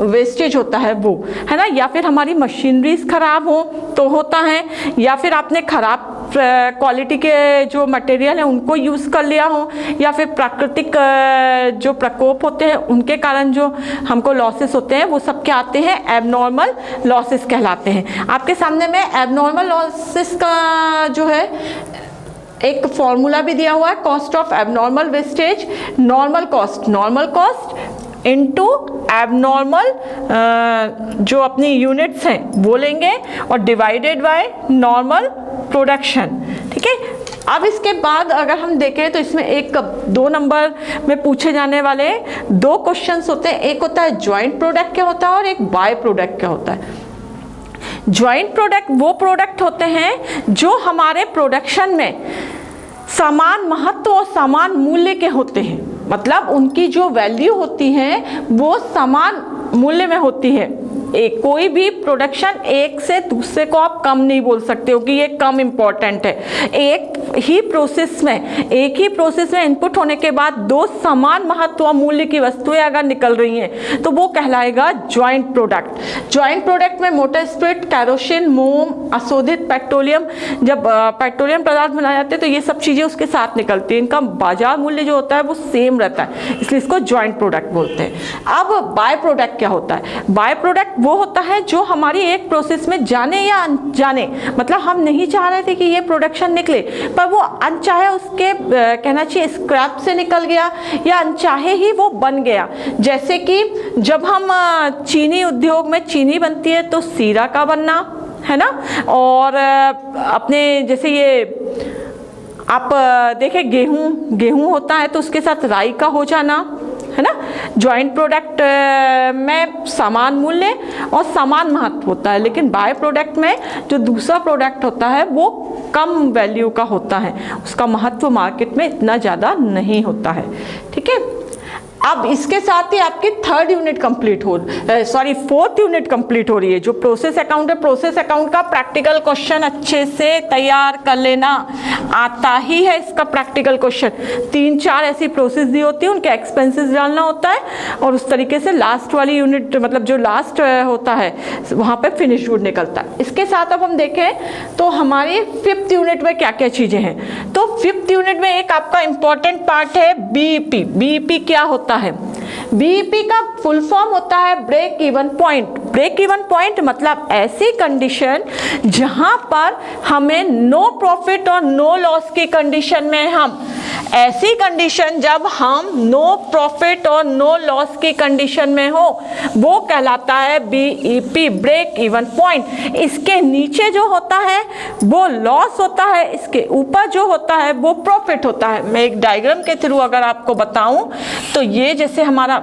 वेस्टेज होता है वो है ना, या फिर हमारी मशीनरीज खराब हो तो होता है, या फिर आपने खराब क्वालिटी के जो मटेरियल हैं उनको यूज़ कर लिया हो, या फिर प्राकृतिक जो प्रकोप होते हैं उनके कारण जो हमको लॉसेस होते हैं वो सब क्या आते हैं? एबनॉर्मल लॉसेस कहलाते हैं। आपके सामने में एबनॉर्मल लॉसेस का जो है एक फॉर्मूला भी दिया हुआ है, cost of abnormal wastage. Normal cost into abnormal जो अपनी यूनिट्स हैं वो लेंगे और डिवाइडेड बाय नॉर्मल प्रोडक्शन। ठीक है। अब इसके बाद अगर हम देखें तो इसमें 2 नंबर में पूछे जाने वाले 2 क्वेश्चंस होते हैं। एक होता है जॉइंट प्रोडक्ट क्या होता है और एक बाय प्रोडक्ट क्या होता है। जॉइंट प्रोडक्ट वो प्रोडक्ट होते हैं जो हमारे प्रोडक्शन में समान महत्व और समान मूल्य के होते हैं, मतलब उनकी जो वैल्यू होती है वो समान मूल्य में होती है। कोई भी प्रोडक्शन एक से दूसरे को आप कम नहीं बोल सकते हो कि ये कम इम्पॉर्टेंट है। एक ही प्रोसेस में इनपुट होने के बाद 2 समान महत्व और मूल्य की वस्तुएं अगर निकल रही हैं तो वो कहलाएगा जॉइंट प्रोडक्ट। जॉइंट प्रोडक्ट में मोटर स्पिरिट, कैरोसिन, मोम, अशोधित पेट्रोलियम, जब पेट्रोलियम पदार्थ बनाए जाते हैं तो ये सब चीज़ें उसके साथ निकलती हैं। इनका बाजार मूल्य जो होता है वो सेम रहता है, इसलिए इसको जॉइंट प्रोडक्ट बोलते हैं। अब बाय प्रोडक्ट क्या होता है? बाय प्रोडक्ट वो होता है जो हमारी एक प्रोसेस में जाने या अनजाने, मतलब हम नहीं चाह रहे थे कि ये प्रोडक्शन निकले पर वो अनचाहे उसके कहना चाहिए स्क्रैप से निकल गया या अनचाहे ही वो बन गया। जैसे कि जब हम चीनी उद्योग में चीनी बनती है तो सीरा का बनना है ना, और अपने जैसे ये आप देखें गेहूं होता है तो उसके साथ राई का हो जाना है ना। जॉइंट प्रोडक्ट में समान मूल्य और समान महत्व होता है, लेकिन बाय प्रोडक्ट में जो दूसरा प्रोडक्ट होता है वो कम वैल्यू का होता है, उसका महत्व मार्केट में इतना ज़्यादा नहीं होता है। ठीक है। अब इसके साथ ही आपकी 4th यूनिट कंप्लीट हो रही है। जो प्रोसेस अकाउंट है, प्रोसेस अकाउंट का प्रैक्टिकल क्वेश्चन अच्छे से तैयार कर लेना, आता ही है इसका प्रैक्टिकल क्वेश्चन। 3-4 ऐसी प्रोसेस दी होती है, उनके एक्सपेंसेस डालना होता है और उस तरीके से लास्ट वाली यूनिट, मतलब जो लास्ट होता है वहाँ पे फिनिश गुड निकलता है। इसके साथ अब हम देखें तो हमारी 5th यूनिट में क्या क्या चीज़ें हैं। तो 5th यूनिट में एक आपका इम्पॉर्टेंट पार्ट है बीईपी। बीईपी क्या होता है? बीईपी का फुल फॉर्म होता है break even point. Break even point मतलब ऐसी कंडीशन जहां पर हमें नो प्रॉफिट और नो लॉस की कंडीशन में ऐसी कंडीशन जब हम नो प्रॉफिट और नो लॉस की कंडीशन में हो वो कहलाता है बीईपी, ब्रेक इवन पॉइंट। इसके नीचे जो होता है वो लॉस होता है, इसके ऊपर जो होता है वो प्रॉफिट होता है। मैं एक डायग्राम के थ्रू अगर आपको बताऊं तो ये जैसे हमारा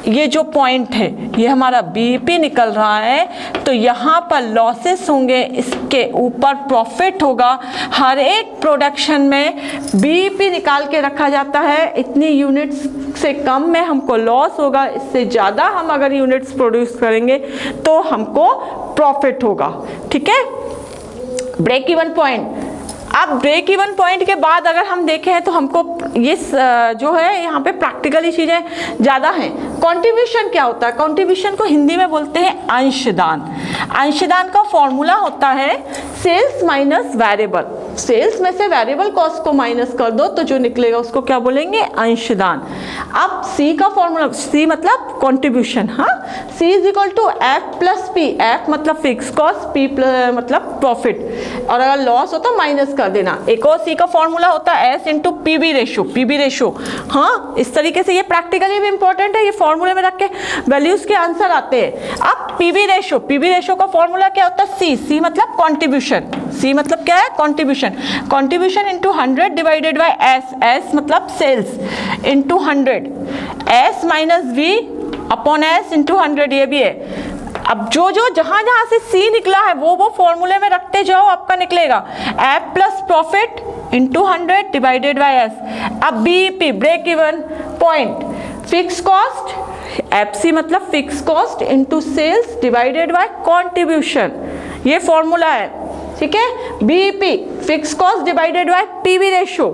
ये जो पॉइंट है ये हमारा बीईपी निकल रहा है, तो यहाँ पर लॉसेस होंगे, इसके ऊपर प्रॉफिट होगा। हर एक प्रोडक्शन में बीईपी निकाल के रखा जाता है, इतनी यूनिट्स से कम में हमको लॉस होगा, इससे ज़्यादा हम अगर यूनिट्स प्रोड्यूस करेंगे तो हमको प्रॉफिट होगा। ठीक है, ब्रेक इवन पॉइंट। अब ब्रेक इवन पॉइंट के बाद अगर हम देखें तो हमको ये जो है यहाँ पे प्रैक्टिकली चीज़ें ज़्यादा हैं। कंट्रीब्यूशन क्या होता है? कंट्रीब्यूशन को हिंदी में बोलते हैं अंशदान। अंशदान का फॉर्मूला होता है सेल्स माइनस वेरिएबल। सेल्स में से वेरिएबल कॉस्ट को माइनस कर दो तो जो निकलेगा उसको क्या बोलेंगे? अंशदान। अब सी का फॉर्मूला, सी मतलब कंट्रीब्यूशन, हाँ, C is equal to F plus P. F मतलब फिक्स कॉस्ट, पी मतलब प्रॉफिट, और अगर लॉस हो तो माइनस कर देना। एक और सी का फॉर्मूला होता है S into PB ratio. PB ratio, हाँ, इस तरीके से ये प्रैक्टिकली भी इंपॉर्टेंट है, ये फॉर्मूले में रख के वैल्यूज के आंसर आते हैं। अब पीबी रेशो, पीबी रेशो का फॉर्मूला क्या होता है? सी। सी मतलब कॉन्ट्रीब्यूशन। सी मतलब क्या है? Contribution. Contribution into 100 divided by S. S मतलब sales into 100। S minus V upon S into 100, ये भी है। अब जो जहां जहां से सी निकला है वो फॉर्मूले में रखते जाओ, आपका निकलेगा F plus profit into 100 divided by S. अब BEP, break even point, fix cost, FC मतलब fix cost into sales divided by contribution, ये फॉर्मूला है। ठीक है, BEP fix cost divided by PV ratio.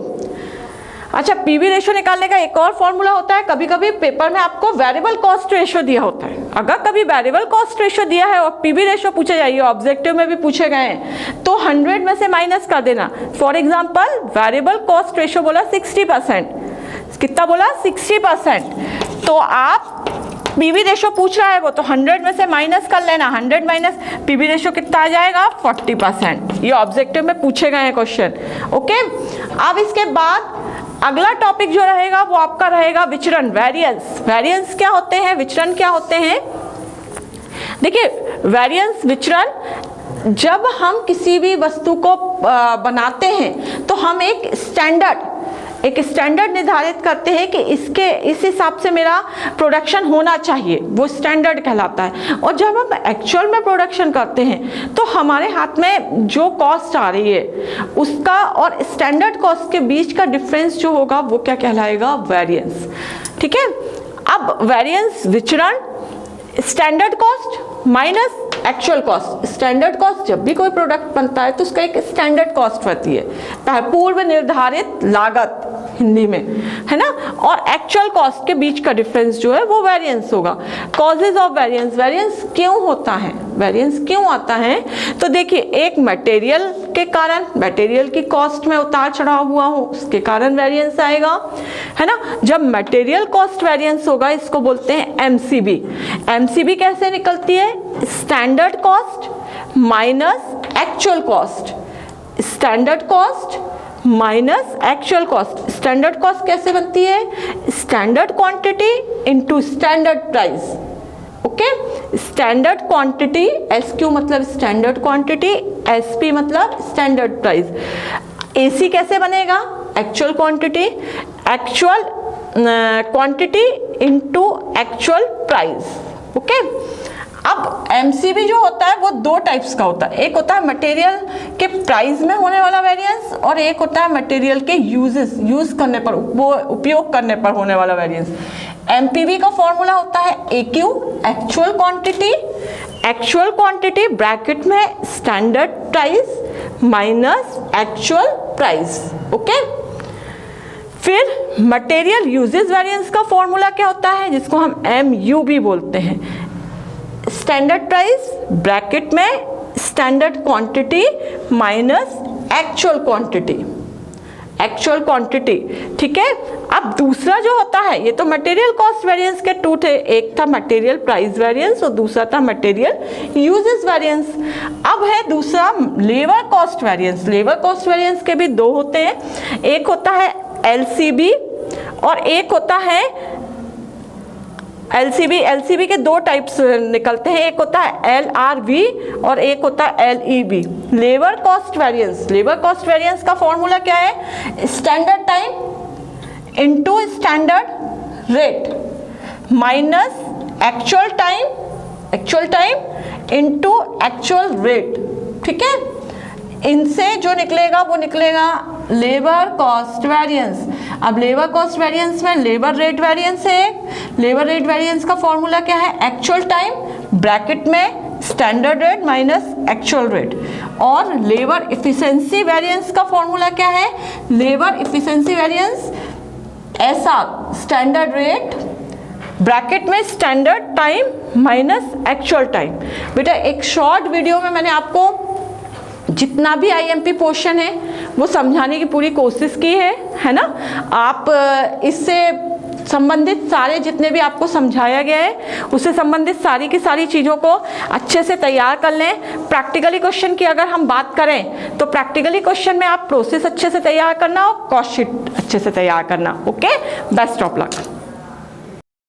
अच्छा, पीवी रेशो निकालने का एक और फॉर्मूला होता है, कभी कभी पेपर में आपको वेरिएबल कॉस्ट रेशो दिया होता है। अगर कभी वेरिएबल कॉस्ट रेशो दिया है और पीवी रेशो पूछे जाइए, ऑब्जेक्टिव में भी पूछे गए हैं, तो 100 में से माइनस कर देना। For example variable cost ratio बोला 60%, कितना बोला? 60%। तो आप पीवी रेशो पूछ रहा है वो, तो 100 में से माइनस कर लेना। 100 माइनस पीवी रेशो कितना आ जाएगा? 40%। ये ऑब्जेक्टिव में पूछे गए हैं क्वेश्चन। ओके, अब इसके बाद अगला टॉपिक जो रहेगा वो आपका रहेगा विचरण, वेरिएंस। वेरिएंस क्या होते हैं, विचरण क्या होते हैं? देखिए, वेरिएंस, विचरण, जब हम किसी भी वस्तु को बनाते हैं तो हम एक स्टैंडर्ड निर्धारित करते हैं कि इस हिसाब से मेरा प्रोडक्शन होना चाहिए, वो स्टैंडर्ड कहलाता है। और जब हम एक्चुअल में प्रोडक्शन करते हैं तो हमारे हाथ में जो कॉस्ट आ रही है उसका और स्टैंडर्ड कॉस्ट के बीच का डिफरेंस जो होगा वो क्या कहलाएगा? वेरिएंस। ठीक है, अब वेरिएंस, विचरण, standard cost minus actual cost. Standard cost, जब भी कोई प्रोडक्ट बनता है तो उसका एक स्टैंडर्ड कॉस्ट होती है, पूर्व निर्धारित लागत हिंदी में, है ना, और एक्चुअल कॉस्ट के बीच का डिफरेंस जो है वो वेरिएंस होगा। कॉजेज ऑफ वेरिएंस, वेरिएंस क्यों होता है, वेरिएंस क्यों आता है? तो देखिए, एक मटेरियल के कारण, मटेरियल की कॉस्ट में उतार चढ़ाव हुआ हो उसके कारण वेरिएंस आएगा, है ना। जब मटेरियल कॉस्ट वेरिएंस होगा इसको बोलते हैं एमसीबी। एमसीबी कैसे निकलती है? Standard cost minus actual cost. Standard cost minus actual cost. Standard cost कैसे बनती है? Standard quantity into standard price. Okay, standard quantity, SQ मतलब स्टैंडर्ड क्वांटिटी, एसपी मतलब स्टैंडर्ड प्राइस। एसी कैसे बनेगा? Actual quantity, actual quantity into actual price. Okay, अब MCB जो होता है वो दो टाइप्स का होता है। एक होता है मटेरियल के प्राइस में होने वाला वेरिएंस, और एक होता है मटेरियल के यूज करने पर, वो उपयोग करने पर होने वाला वेरिएंस। एमपीवी का फॉर्मूला होता है AQ, actual quantity, actual quantity bracket में standard price minus actual price. Okay, फिर मटेरियल यूजेस वेरिएंस का फॉर्मूला क्या होता है, जिसको हम एमयू भी बोलते हैं, स्टैंडर्ड प्राइस ब्रैकेट में standard quantity minus actual quantity, actual quantity. ठीक है, अब दूसरा जो होता है, ये तो मटेरियल कॉस्ट वेरिएंस के टू थे, एक था मटेरियल प्राइस वेरिएंस और दूसरा था मटेरियल यूजेस वेरिएंस। अब है दूसरा labour cost variance. Labour cost variance के भी दो होते हैं, एक होता है एलसीबी और एक होता है एलसीबी। एलसीबी के दो टाइप्स निकलते हैं, एक होता है एलआरवी और एक होता है LEB. Labour cost variance, labour cost variance का फॉर्मूला क्या है? Standard time into standard rate minus actual time into actual rate, ठीक है। इनसे जो निकलेगा वो निकलेगा लेबर कॉस्ट वेरिएंस। अब लेबर कॉस्ट वेरिएंस में लेबर रेट वेरिएंस है। लेबर रेट वेरिएंस का फॉर्मूला क्या है? एक्चुअल टाइम ब्रैकेट में standard rate minus actual rate. और लेबर इफिशिएंसी वेरिएंस का फॉर्मूला क्या है? Labour efficiency variance SR standard rate bracket में standard time minus actual time. बेटा एक शॉर्ट वीडियो में मैंने आपको जितना भी आईएमपी पोर्शन है वो समझाने की पूरी कोशिश की है ना। आप इससे संबंधित सारे जितने भी आपको समझाया गया है उससे संबंधित सारी की सारी चीज़ों को अच्छे से तैयार कर लें। प्रैक्टिकली क्वेश्चन की अगर हम बात करें तो प्रैक्टिकली क्वेश्चन में आप प्रोसेस अच्छे से तैयार करना और कॉस्ट शीट अच्छे से तैयार करना। Okay, best of luck.